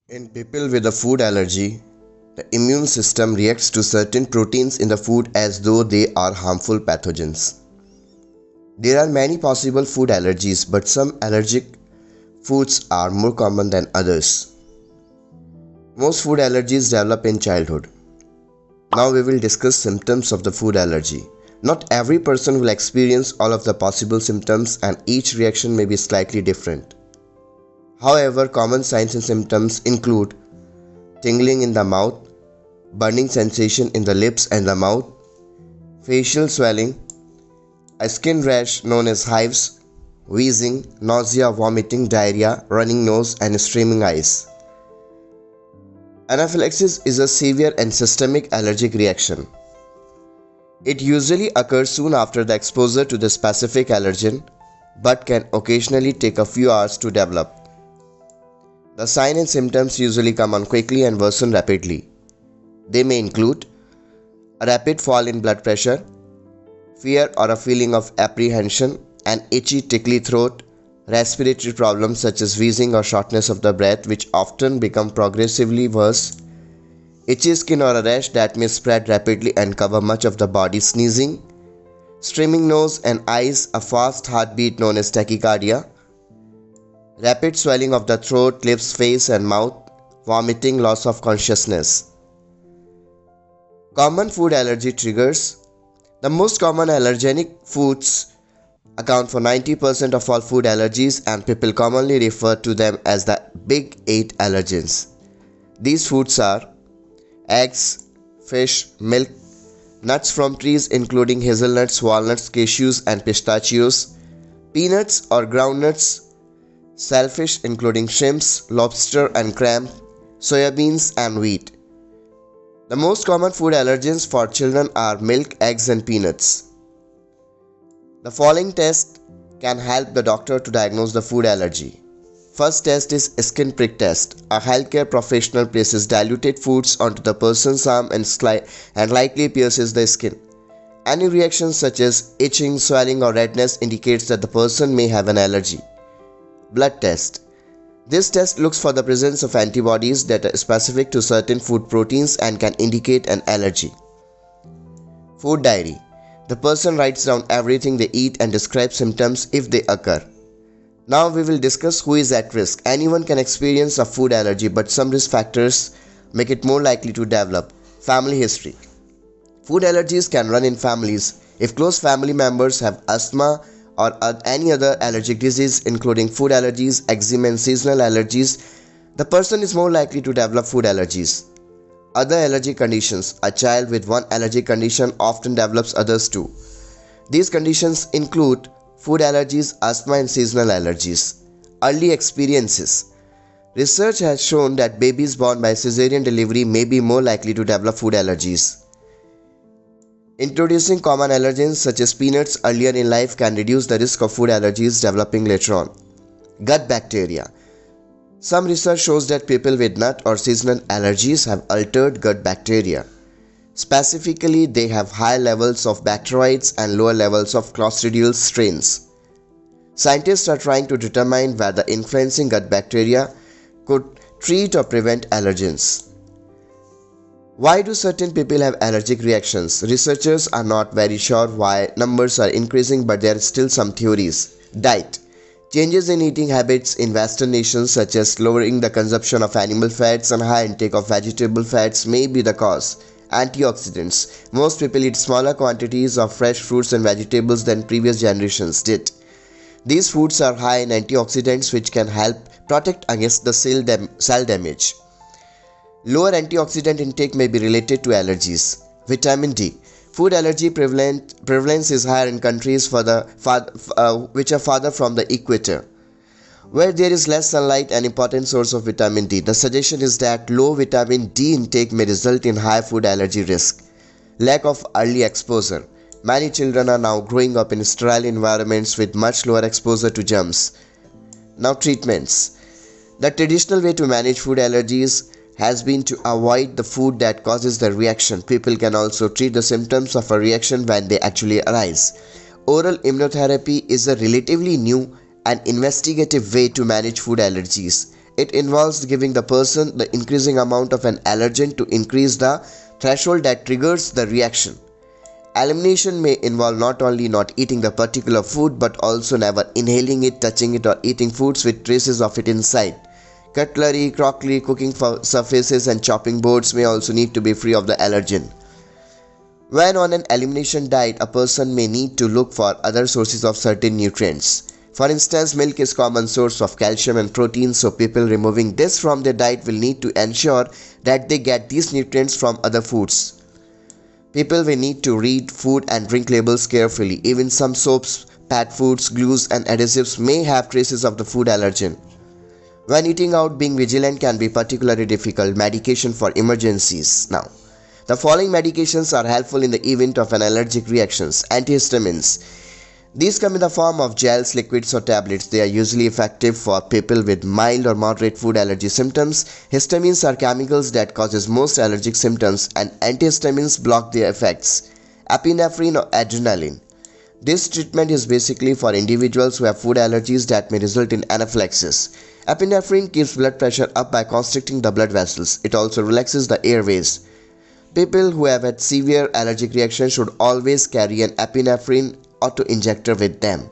In people with a food allergy, the immune system reacts to certain proteins in the food as though they are harmful pathogens. There are many possible food allergies, but some allergic foods are more common than others. Most food allergies develop in childhood. Now we will discuss symptoms of the food allergy. Not every person will experience all of the possible symptoms, and each reaction may be slightly different. However, common signs and symptoms include tingling in the mouth, burning sensation in the lips and the mouth, facial swelling, a skin rash known as hives, wheezing, nausea, vomiting, diarrhea, running nose, and streaming eyes. Anaphylaxis is a severe and systemic allergic reaction. It usually occurs soon after the exposure to the specific allergen, but can occasionally take a few hours to develop. The signs and symptoms usually come on quickly and worsen rapidly. They may include a rapid fall in blood pressure, fear or a feeling of apprehension, an itchy, tickly throat, respiratory problems such as wheezing or shortness of the breath, which often become progressively worse, itchy skin or a rash that may spread rapidly and cover much of the body, sneezing, streaming nose and eyes, a fast heartbeat known as tachycardia, rapid swelling of the throat, lips, face and mouth, vomiting, loss of consciousness. Common food allergy triggers. The most common allergenic foods account for 90% of all food allergies, and people commonly refer to them as the big 8 allergens. These foods are eggs, fish, milk, nuts from trees including hazelnuts, walnuts, cashews and pistachios, peanuts or groundnuts, shellfish including shrimps, lobster and crab, soybeans and wheat. The most common food allergens for children are milk, eggs and peanuts. The following test can help the doctor to diagnose the food allergy. First test is skin prick test. A healthcare professional places diluted foods onto the person's arm and lightly pierces the skin. Any reactions such as itching, swelling or redness indicates that the person may have an allergy. Blood test. This test looks for the presence of antibodies that are specific to certain food proteins and can indicate an allergy. Food diary. The person writes down everything they eat and describes symptoms if they occur. Now we will discuss who is at risk. Anyone can experience a food allergy, but some risk factors make it more likely to develop. Family history. Food allergies can run in families. If close family members have asthma or any other allergic disease including food allergies, eczema and seasonal allergies, the person is more likely to develop food allergies. Other allergic conditions. A child with one allergic condition often develops others too. These conditions include food allergies, asthma and seasonal allergies. Early experiences. Research has shown that babies born by cesarean delivery may be more likely to develop food allergies. Introducing common allergens such as peanuts earlier in life can reduce the risk of food allergies developing later on. Gut bacteria. Some research shows that people with nut or seasonal allergies have altered gut bacteria. Specifically, they have high levels of bacteroides and lower levels of Clostridial strains. Scientists are trying to determine whether influencing gut bacteria could treat or prevent allergens. Why do certain people have allergic reactions? Researchers are not very sure why numbers are increasing, but there are still some theories. Diet. Changes in eating habits in Western nations such as lowering the consumption of animal fats and high intake of vegetable fats may be the cause. Antioxidants. Most people eat smaller quantities of fresh fruits and vegetables than previous generations did. These foods are high in antioxidants which can help protect against the cell damage. Lower antioxidant intake may be related to allergies. Vitamin D. Food allergy prevalence is higher in countries which are farther from the equator, where there is less sunlight, an important source of vitamin D. The suggestion is that low vitamin D intake may result in high food allergy risk. Lack of early exposure. Many children are now growing up in sterile environments with much lower exposure to germs. Now treatments. The traditional way to manage food allergies has been to avoid the food that causes the reaction. People can also treat the symptoms of a reaction when they actually arise. Oral immunotherapy is a relatively new and investigative way to manage food allergies. It involves giving the person the increasing amount of an allergen to increase the threshold that triggers the reaction. Elimination may involve not only not eating the particular food but also never inhaling it, touching it, or eating foods with traces of it inside. Cutlery, crockery, cooking surfaces, and chopping boards may also need to be free of the allergen. When on an elimination diet, a person may need to look for other sources of certain nutrients. For instance, milk is a common source of calcium and protein, so people removing this from their diet will need to ensure that they get these nutrients from other foods. People will need to read food and drink labels carefully. Even some soaps, pet foods, glues, and adhesives may have traces of the food allergen. When eating out, being vigilant can be particularly difficult. Medication for emergencies. Now, the following medications are helpful in the event of an allergic reactions. Antihistamines. These come in the form of gels, liquids, or tablets. They are usually effective for people with mild or moderate food allergy symptoms. Histamines are chemicals that causes most allergic symptoms, and antihistamines block their effects. Epinephrine or adrenaline. This treatment is basically for individuals who have food allergies that may result in anaphylaxis. Epinephrine keeps blood pressure up by constricting the blood vessels. It also relaxes the airways. People who have had severe allergic reactions should always carry an epinephrine auto-injector with them.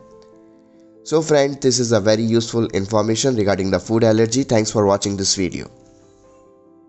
So friends, this is a very useful information regarding the food allergy. Thanks for watching this video.